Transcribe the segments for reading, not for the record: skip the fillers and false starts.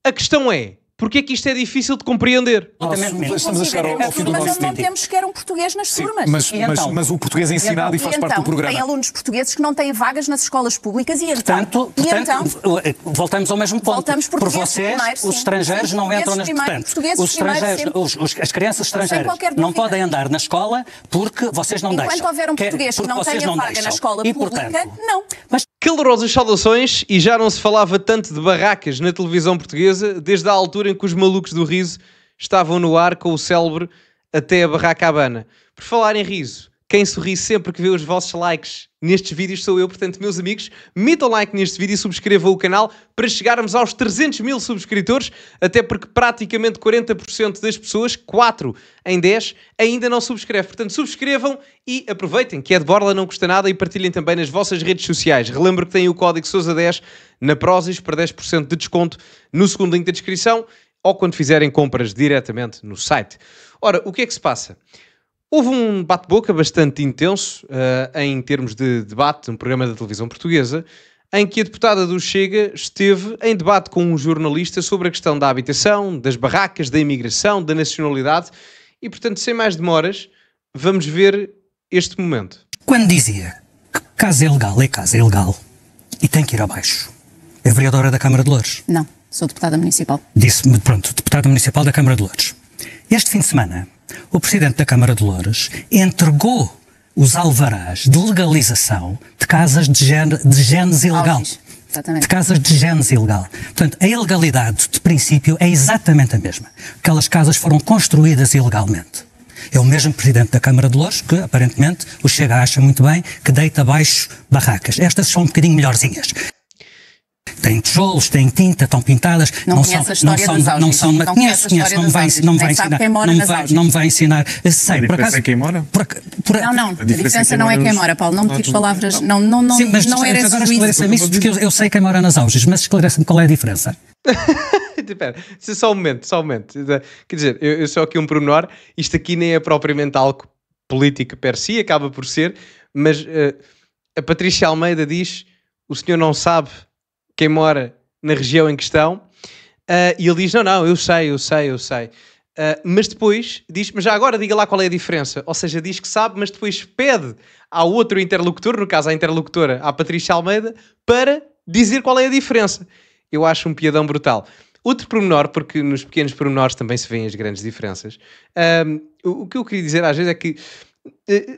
A questão é, porque é que isto é difícil de compreender? Estamos a chegar ao fim do nosso Mas não temos sequer um português nas turmas. Mas o português é ensinado e faz parte do programa. Tem alunos portugueses que não têm vagas nas escolas públicas e Portanto, voltamos ao mesmo ponto. Voltamos por vocês, os estrangeiros não entram nas... Portanto, os estrangeiros, as crianças estrangeiras não podem andar na escola porque vocês não deixam. Enquanto houver um português que não tenha vaga na escola pública, não. Calorosas saudações, e já não se falava tanto de barracas na televisão portuguesa desde a altura em que os malucos do riso estavam no ar com o célebre Até a Barraca Habana. Por falar em riso, quem sorri sempre que vê os vossos likes nestes vídeos sou eu. Portanto, meus amigos, metam like neste vídeo e subscrevam o canal para chegarmos aos 300 mil subscritores, até porque praticamente 40% das pessoas, 4 em 10, ainda não subscreve. Portanto, subscrevam e aproveitem, que é de borla, não custa nada, e partilhem também nas vossas redes sociais. Relembro que têm o código Sousa10 na Prozis para 10% de desconto no segundo link da descrição ou quando fizerem compras diretamente no site. Ora, o que é que se passa? Houve um bate-boca bastante intenso em termos de debate no programa da televisão portuguesa, em que a deputada do Chega esteve em debate com um jornalista sobre a questão da habitação, das barracas, da imigração, da nacionalidade e, portanto, sem mais demoras, vamos ver este momento. Quando dizia que casa é ilegal e tem que ir abaixo, é vereadora da Câmara de Loures? Não, sou deputada municipal. Disse-me, pronto, deputada municipal da Câmara de Loures. Este fim de semana, o Presidente da Câmara de Loures entregou os alvarás de legalização de casas de gênese ilegal. Exatamente. De casas de gênese ilegal. Portanto, a ilegalidade, de princípio, é exatamente a mesma. Aquelas casas foram construídas ilegalmente. É o mesmo Presidente da Câmara de Loures que, aparentemente, o Chega acha muito bem que deita abaixo barracas. Estas são um bocadinho melhorzinhas. Têm tijolos, têm tinta, estão pintadas. Não conhece a história das Auges. Não me vai ensinar. Sei, por acaso. É quem mora? Não. A diferença não é quem mora, Paulo. Não me tires palavras. Sim, mas agora esclareça-me isso, porque eu sei quem mora nas Auges, mas esclarece-me qual é a diferença. Espera, só um momento. Quer dizer, eu só aqui um pormenor. Isto aqui nem é propriamente algo político per si, acaba por ser, mas a Patrícia Almeida diz: o senhor não sabe quem mora na região em questão, e ele diz, não, eu sei, mas depois diz, mas já agora diga lá qual é a diferença, ou seja, diz que sabe, mas depois pede ao outro interlocutor, no caso à interlocutora, à Patrícia Almeida, para dizer qual é a diferença. Eu acho um piadão brutal. Outro pormenor, porque nos pequenos pormenores também se vêem as grandes diferenças, o que eu queria dizer às vezes é que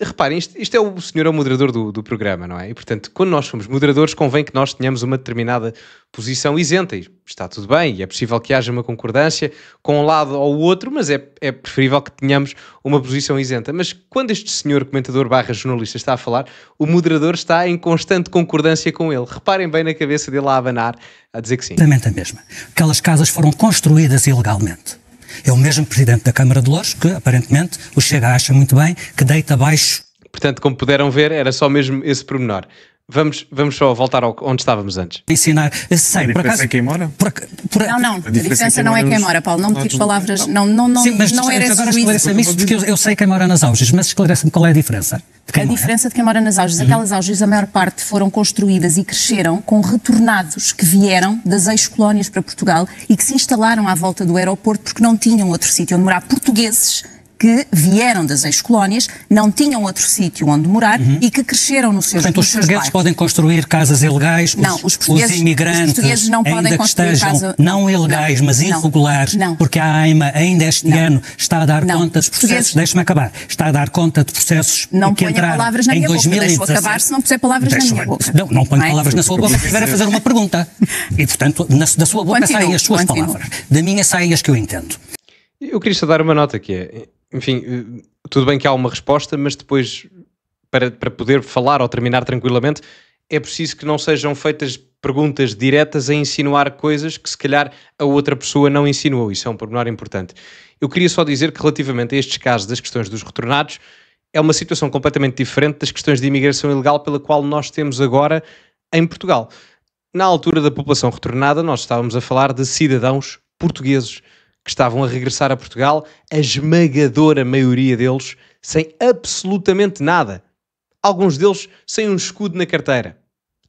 reparem, isto é o senhor é o moderador do programa, não é? E portanto, quando nós somos moderadores, convém que nós tenhamos uma determinada posição isenta, e está tudo bem, e é possível que haja uma concordância com um lado ou o outro, mas é preferível que tenhamos uma posição isenta. Mas quando este senhor comentador / jornalista está a falar, o moderador está em constante concordância com ele. Reparem bem na cabeça dele a abanar, a dizer que sim. Exatamente a mesma. Aquelas casas foram construídas ilegalmente. É o mesmo Presidente da Câmara de Loures que, aparentemente, o Chega acha muito bem que deita abaixo. Portanto, como puderam ver, era só mesmo esse pormenor. Vamos só voltar onde estávamos antes. Ensinar, sei, por acaso... é quem mora? Não. A diferença não é quem mora, Paulo. Não me tires palavras. Sim, mas agora esclareça-me isso, porque eu sei quem mora nas Auges, mas esclarece-me qual é a diferença. A diferença de quem mora nas Auges, aquelas Auges, a maior parte foram construídas e cresceram com retornados que vieram das ex-colónias para Portugal e que se instalaram à volta do aeroporto porque não tinham outro sítio onde morar. Portugueses que vieram das ex-colónias, não tinham outro sítio onde morar e que cresceram nos seus bairros. Portanto, os portugueses podem construir casas ilegais, os imigrantes não podem ainda que estejam não ilegais, mas irregulares, porque a AIMA ainda este ano está a dar conta de processos, deixa-me acabar, está a dar conta de processos que entraram em 2017. Deixa-o acabar se não puser palavras na minha boca. Não ponho palavras na sua boca, se estiver a fazer uma pergunta. E, portanto, da sua boca saem as suas palavras. Da minha saem as que eu entendo. Eu queria só dar uma nota que é... Enfim, tudo bem que há uma resposta, mas depois, para poder falar ou terminar tranquilamente, é preciso que não sejam feitas perguntas diretas a insinuar coisas que se calhar a outra pessoa não insinuou. Isso é um pormenor importante. Eu queria só dizer que relativamente a estes casos das questões dos retornados, é uma situação completamente diferente das questões de imigração ilegal pela qual nós temos agora em Portugal. Na altura da população retornada, nós estávamos a falar de cidadãos portugueses que estavam a regressar a Portugal, a esmagadora maioria deles sem absolutamente nada. Alguns deles sem um escudo na carteira.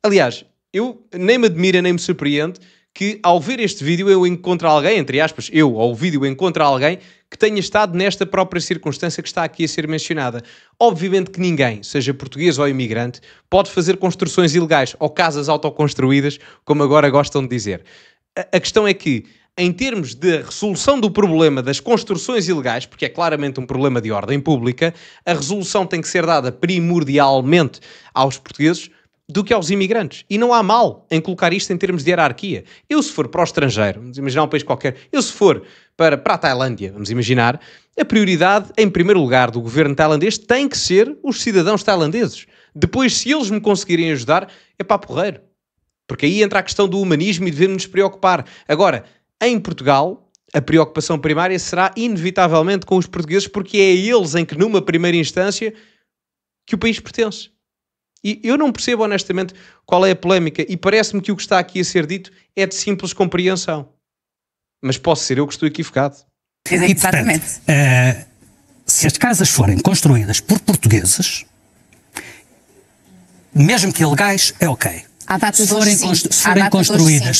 Aliás, eu nem me admira nem me surpreende que ao ver este vídeo eu encontro alguém, entre aspas, eu ao vídeo encontro alguém que tenha estado nesta própria circunstância que está aqui a ser mencionada. Obviamente que ninguém, seja português ou imigrante, pode fazer construções ilegais ou casas autoconstruídas, como agora gostam de dizer. A questão é que, em termos de resolução do problema das construções ilegais, porque é claramente um problema de ordem pública, a resolução tem que ser dada primordialmente aos portugueses do que aos imigrantes. E não há mal em colocar isto em termos de hierarquia. Eu, se for para o estrangeiro, vamos imaginar um país qualquer, eu, se for para a Tailândia, vamos imaginar, a prioridade, em primeiro lugar, do governo tailandês tem que ser os cidadãos tailandeses. Depois, se eles me conseguirem ajudar, é para porreiro. Porque aí entra a questão do humanismo e devemos nos preocupar. Agora, em Portugal, a preocupação primária será inevitavelmente com os portugueses, porque é a eles em que, numa primeira instância, que o país pertence. E eu não percebo, honestamente, qual é a polémica, e parece-me que o que está aqui a ser dito é de simples compreensão. Mas posso ser eu que estou equivocado. Exatamente. Se as casas forem construídas por portugueses, mesmo que ilegais, é ok. Se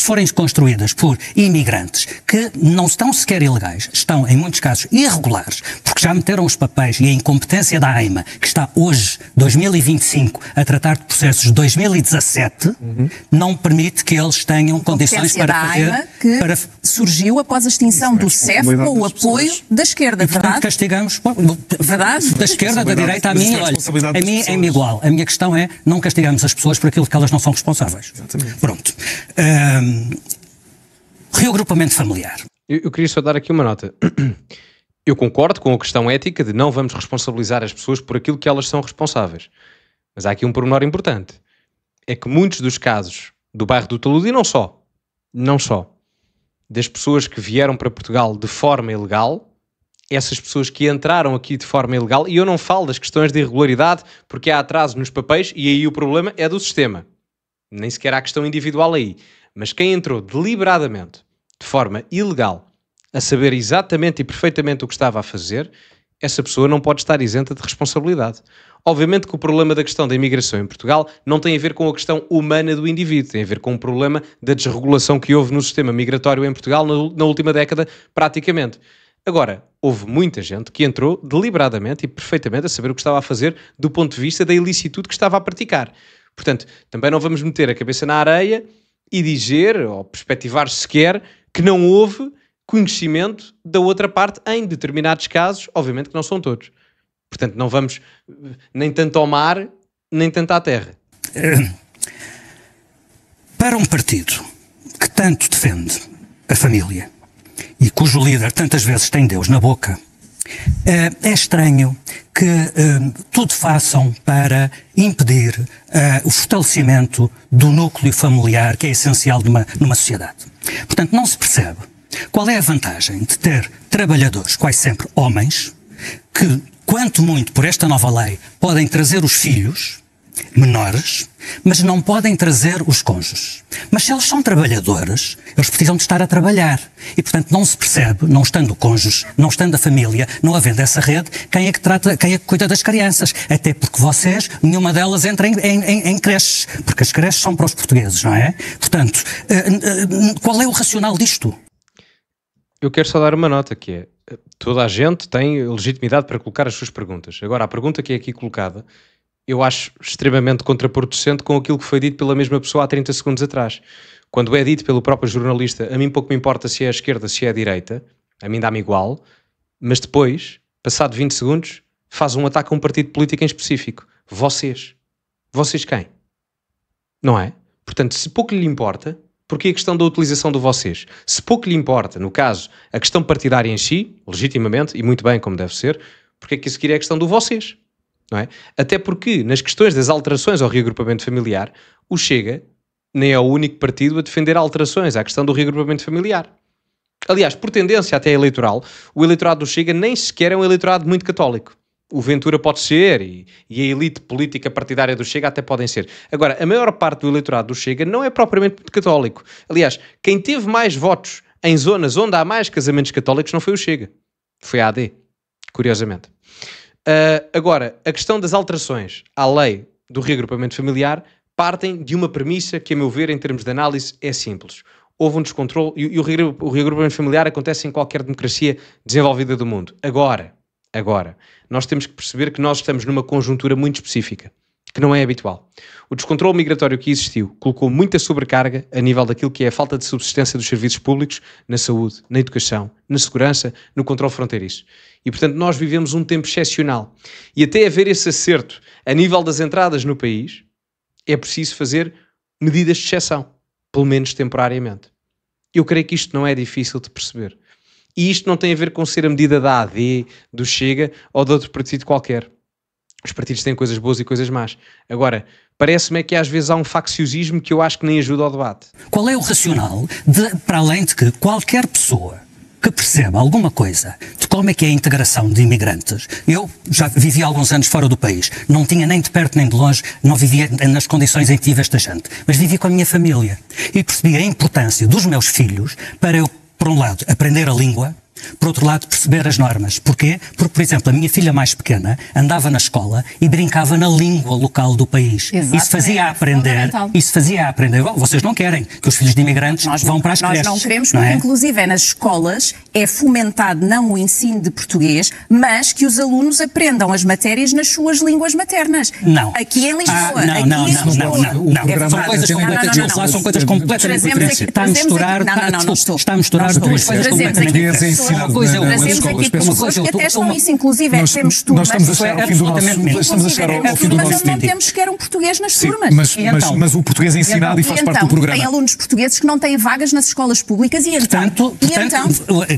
forem construídas por imigrantes que não estão sequer ilegais, estão em muitos casos irregulares, porque já meteram os papéis e a incompetência da AIMA, que está hoje, 2025, a tratar de processos de 2017, não permite que eles tenham condições para fazer... AIMA, que surgiu após a extinção do CEF com o apoio da esquerda, verdade? Portanto, castigamos... Verdade? Da esquerda, da direita, a mim, olha, a mim é-me igual. A minha questão é, não castigamos as pessoas por aquilo que elas não são responsáveis. Exatamente. Pronto. Reagrupamento familiar. Eu queria só dar aqui uma nota. Eu concordo com a questão ética de não vamos responsabilizar as pessoas por aquilo que elas são responsáveis. Mas há aqui um pormenor importante. É que muitos dos casos do bairro do Talude, e não só, das pessoas que vieram para Portugal de forma ilegal, essas pessoas que entraram aqui de forma ilegal, e eu não falo das questões de irregularidade, porque há atraso nos papéis, e aí o problema é do sistema. Nem sequer há questão individual aí. Mas quem entrou deliberadamente, de forma ilegal, a saber exatamente e perfeitamente o que estava a fazer, essa pessoa não pode estar isenta de responsabilidade. Obviamente que o problema da questão da imigração em Portugal não tem a ver com a questão humana do indivíduo, tem a ver com o problema da desregulação que houve no sistema migratório em Portugal na última década, praticamente. Agora, houve muita gente que entrou deliberadamente e perfeitamente a saber o que estava a fazer do ponto de vista da ilicitude que estava a praticar. Portanto, também não vamos meter a cabeça na areia e dizer, ou perspectivar sequer, que não houve conhecimento da outra parte em determinados casos, obviamente que não são todos. Portanto, não vamos nem tanto ao mar, nem tanto à terra. Para um partido que tanto defende a família e cujo líder tantas vezes tem Deus na boca, é estranho que tudo façam para impedir o fortalecimento do núcleo familiar, que é essencial numa sociedade. Portanto, não se percebe qual é a vantagem de ter trabalhadores, quase sempre homens, que, quanto muito por esta nova lei, podem trazer os filhos menores, mas não podem trazer os cônjuges. Mas se eles são trabalhadores, eles precisam de estar a trabalhar. E, portanto, não se percebe, não estando o cônjuge, não estando a família, não havendo essa rede, quem é que cuida das crianças. Até porque vocês, nenhuma delas entra em creches, porque as creches são para os portugueses, não é? Portanto, qual é o racional disto? Eu quero só dar uma nota, que é, toda a gente tem legitimidade para colocar as suas perguntas. Agora, a pergunta que é aqui colocada, eu acho extremamente contraproducente com aquilo que foi dito pela mesma pessoa há 30 segundos atrás. Quando é dito pelo próprio jornalista, a mim pouco me importa se é a esquerda, se é a direita, a mim dá-me igual, mas depois, passado 20 segundos, faz um ataque a um partido político em específico. Vocês. Vocês quem? Não é? Portanto, se pouco lhe importa, porque a questão da utilização do vocês? Se pouco lhe importa, no caso, a questão partidária em si, legitimamente, e muito bem como deve ser, porque é que a seguir é a questão do vocês? Não é? Até porque, nas questões das alterações ao reagrupamento familiar, o Chega nem é o único partido a defender alterações à questão do reagrupamento familiar. Aliás, por tendência até eleitoral, o eleitorado do Chega nem sequer é um eleitorado muito católico. O Ventura pode ser, e a elite política partidária do Chega até podem ser. Agora, a maior parte do eleitorado do Chega não é propriamente muito católico. Aliás, quem teve mais votos em zonas onde há mais casamentos católicos não foi o Chega. Foi a AD, curiosamente. Agora, a questão das alterações à lei do reagrupamento familiar partem de uma premissa que, a meu ver, em termos de análise, é simples. houve um descontrole, e o reagrupamento familiar acontece em qualquer democracia desenvolvida do mundo. Agora, nós temos que perceber que nós estamos numa conjuntura muito específica, que não é habitual. O descontrole migratório que existiu colocou muita sobrecarga a nível daquilo que é a falta de subsistência dos serviços públicos, na saúde, na educação, na segurança, no controle fronteiriço. E, portanto, nós vivemos um tempo excepcional. E até haver esse acerto a nível das entradas no país, é preciso fazer medidas de exceção, pelo menos temporariamente. Eu creio que isto não é difícil de perceber. E isto não tem a ver com ser a medida da AD, do Chega ou de outro partido qualquer. Os partidos têm coisas boas e coisas más. Agora, parece-me é que às vezes há um facciosismo que eu acho que nem ajuda ao debate. Qual é o racional, para além de que qualquer pessoa que perceba alguma coisa de como é que é a integração de imigrantes. Eu já vivi alguns anos fora do país, não tinha nem de perto nem de longe, não vivia nas condições em que tive esta gente, mas vivi com a minha família e percebi a importância dos meus filhos para eu, por um lado, aprender a língua, por outro lado, perceber as normas. Porquê? Porque, por exemplo, a minha filha mais pequena andava na escola e brincava na língua local do país. Exatamente. Isso fazia aprender. Bom, vocês não querem que os filhos de imigrantes vão para as creches. Nós não queremos, porque inclusive nas escolas é fomentado não o ensino de português, mas que os alunos aprendam as matérias nas suas línguas maternas. Não. Aqui em Lisboa. Não. São coisas completamente diferentes. Está a misturar duas coisas completamente diferentes. Trazemos aqui pessoas que atestam isso, inclusive temos turmas. Nós estamos a chegar ao fim do nosso tempo. Mas não temos sequer um português nas turmas. Mas o português é ensinado e faz parte do programa. Tem alunos portugueses que não têm vagas nas escolas públicas e então...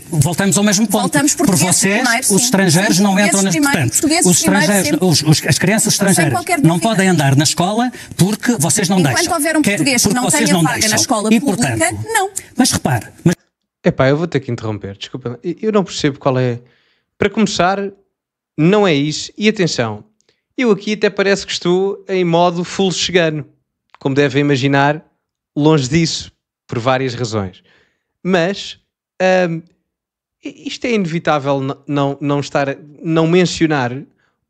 Voltamos ao mesmo ponto. Por vocês, os estrangeiros não entram nas... As crianças estrangeiras não podem andar na escola porque vocês não deixam. Enquanto houver um português que não tenha vaga na escola pública, não. Mas repare... Epá, eu vou ter que interromper, desculpa. Eu não percebo qual é... Para começar, não é isso. E atenção, eu aqui até parece que estou em modo full chegano. Como devem imaginar, longe disso, por várias razões. Mas, isto é inevitável não mencionar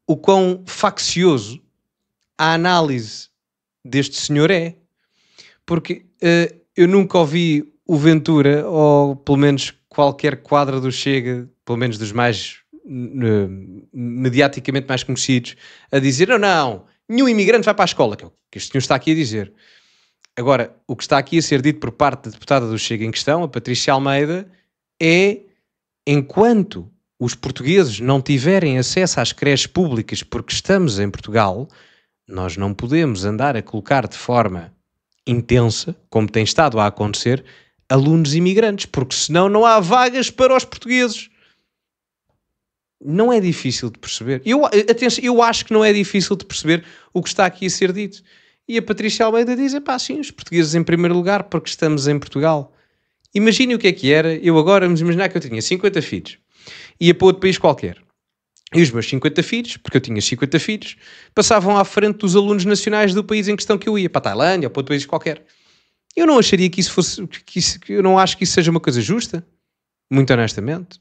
o quão faccioso a análise deste senhor é. Porque eu nunca ouvi o Ventura, ou pelo menos qualquer quadro do Chega, pelo menos dos mais mediaticamente mais conhecidos, a dizer não, nenhum imigrante vai para a escola, que é o que este senhor está aqui a dizer. Agora, o que está aqui a ser dito por parte da deputada do Chega em questão, a Patrícia Almeida, é enquanto os portugueses não tiverem acesso às creches públicas porque estamos em Portugal, nós não podemos andar a colocar de forma intensa, como tem estado a acontecer, alunos imigrantes, porque senão não há vagas para os portugueses. Não é difícil de perceber. Eu acho que não é difícil de perceber o que está aqui a ser dito. E a Patrícia Almeida diz, sim, os portugueses em primeiro lugar, porque estamos em Portugal. Imagine o que era, eu agora, vamos imaginar que eu tinha 50 filhos, ia para outro país qualquer. E os meus 50 filhos, porque eu tinha 50 filhos, passavam à frente dos alunos nacionais do país em questão que eu ia, para a Tailândia ou para outro país qualquer. Eu não acharia que isso fosse... eu não acho que isso seja uma coisa justa, muito honestamente.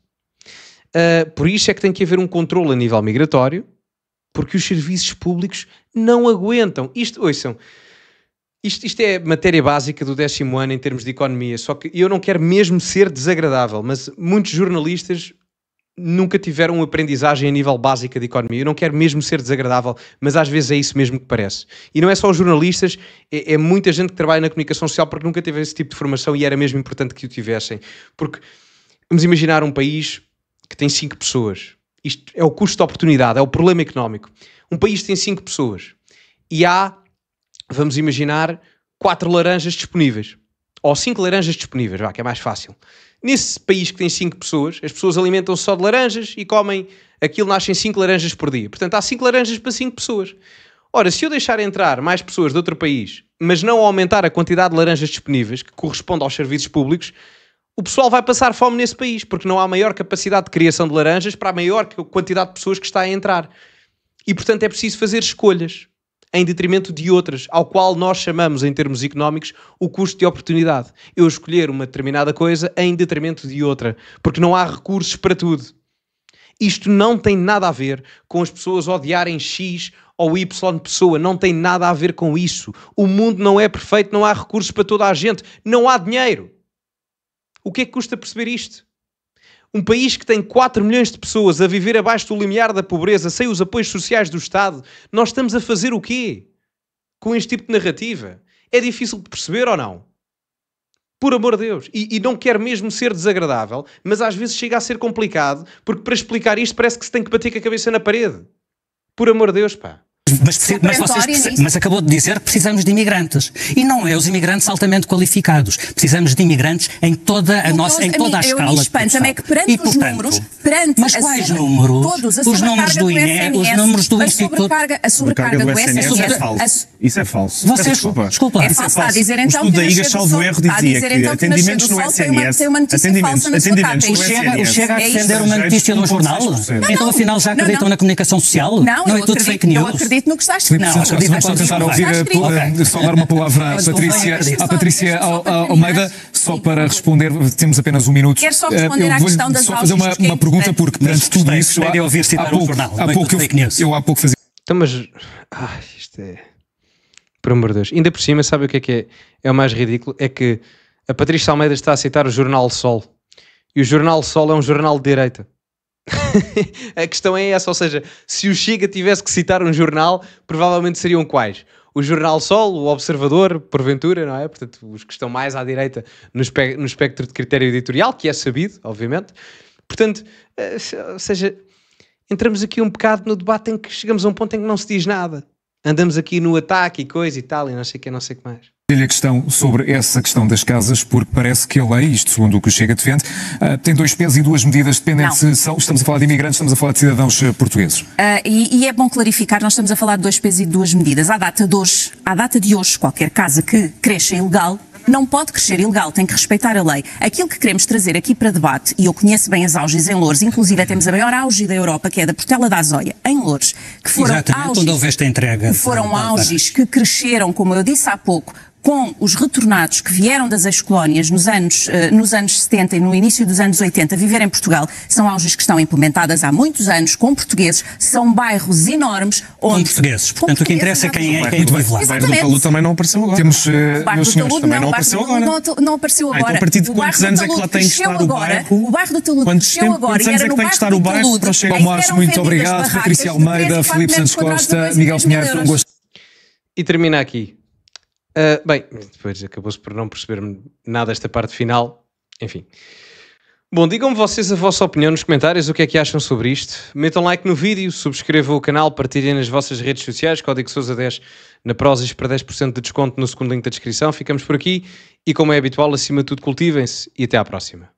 Por isso é que tem que haver um controle a nível migratório, porque os serviços públicos não aguentam. Isto é matéria básica do 10º ano em termos de economia, só que eu não quero mesmo ser desagradável, mas muitos jornalistas nunca tiveram uma aprendizagem a nível básica de economia. Eu não quero mesmo ser desagradável, mas às vezes é isso mesmo que parece. E não é só os jornalistas, é muita gente que trabalha na comunicação social porque nunca teve esse tipo de formação e era mesmo importante que o tivessem. Porque vamos imaginar um país que tem 5 pessoas. Isto é o custo de oportunidade, é o problema económico. Um país tem 5 pessoas e há, vamos imaginar, 4 laranjas disponíveis. Ou 5 laranjas disponíveis, que é mais fácil. Nesse país que tem 5 pessoas, as pessoas alimentam-se só de laranjas e comem aquilo, nascem 5 laranjas por dia. Portanto, há 5 laranjas para 5 pessoas. Ora, se eu deixar entrar mais pessoas de outro país, mas não aumentar a quantidade de laranjas disponíveis, que corresponde aos serviços públicos, o pessoal vai passar fome nesse país, porque não há maior capacidade de criação de laranjas para a maior quantidade de pessoas que está a entrar. E, portanto, é preciso fazer escolhas em detrimento de outras, ao qual nós chamamos, em termos económicos, o custo de oportunidade. Eu escolher uma determinada coisa em detrimento de outra, porque não há recursos para tudo. Isto não tem nada a ver com as pessoas odiarem X ou Y pessoa, não tem nada a ver com isso. O mundo não é perfeito, não há recursos para toda a gente, não há dinheiro. O que é que custa perceber isto? Um país que tem 4 milhões de pessoas a viver abaixo do limiar da pobreza, sem os apoios sociais do Estado, nós estamos a fazer o quê? Com este tipo de narrativa? É difícil de perceber ou não? Por amor de Deus. E não quero mesmo ser desagradável, mas às vezes chega a ser complicado, porque para explicar isto parece que se tem que bater com a cabeça na parede. Por amor de Deus, pá. Mas acabou de dizer que precisamos de imigrantes. E não é os imigrantes altamente qualificados. Precisamos de imigrantes em toda a escala. Espanta-me é que perante os números, mas quais números? Os números do INE, os números do Instituto... A sobrecarga do SNS é falso. Isso é falso. Desculpa. É falso. Está a dizer então que o estudo da IGA, salvo erro, dizia que atendimentos no SNS... O Chega a defender uma notícia no jornal? Então afinal já acreditam na comunicação social? Não é tudo fake news? Eu acredito no que está escrito. Só tentar ouvir, só dar uma palavra à Patrícia Almeida, só para responder, temos apenas 1 minuto. Quero só responder à questão das só fazer uma pergunta, porque perante tudo isso, de ouvir citar um jornal, eu há pouco fazia... Então, mas... isto é... Por amor de Deus. Ainda por cima, sabe o que é? É o mais ridículo? É que a Patrícia Almeida está a citar o Jornal Sol. E o Jornal Sol é um jornal de direita. A questão é essa, ou seja, se o Chega tivesse que citar um jornal, provavelmente seriam quais? O Jornal Sol, o Observador, porventura, não é? Portanto, os que estão mais à direita no espectro de critério editorial, que é sabido, obviamente. Portanto, ou seja, entramos aqui um bocado no debate em que chegamos a um ponto em que não se diz nada. Andamos aqui no ataque e coisa e tal, e não sei o que, não sei o que mais. A questão sobre essa questão das casas, porque parece que a lei, isto segundo o que o Chega defende, tem 2 pesos e 2 medidas, dependendo se estamos a falar de imigrantes, estamos a falar de cidadãos portugueses. E é bom clarificar, nós estamos a falar de 2 pesos e 2 medidas. À data de hoje, qualquer casa que cresça ilegal não pode crescer ilegal, tem que respeitar a lei. Aquilo que queremos trazer aqui para debate, e eu conheço bem as auges em Loures, inclusive temos a maior auge da Europa, que é da Portela da Azóia, em Loures, que foram auges que cresceram, como eu disse há pouco, com os retornados que vieram das ex-colónias nos anos 70 e no início dos anos 80 viver em Portugal. São auges que estão implementadas há muitos anos com portugueses, são bairros enormes onde... Com portugueses, portanto o que interessa é quem vive lá. O bairro do Talude também não apareceu agora. Temos, meus senhores, também não apareceu agora. Não apareceu agora. Então a partir de quantos anos é que lá tem que estar o bairro? O bairro do Talude cresceu agora e era no bairro do Talude. Palmares, muito obrigado. Patrícia Almeida, Filipe Santos Costa, Miguel Pinheiro, foi um gosto. E termina aqui. Bem, depois acabou-se por não perceber nada esta parte final. Enfim. Bom, digam-me vocês a vossa opinião nos comentários, o que é que acham sobre isto. Metam like no vídeo, subscrevam o canal, partilhem nas vossas redes sociais, código Sousa10 na Prozis para 10% de desconto no segundo link da descrição. Ficamos por aqui e, como é habitual, acima de tudo, cultivem-se e até à próxima.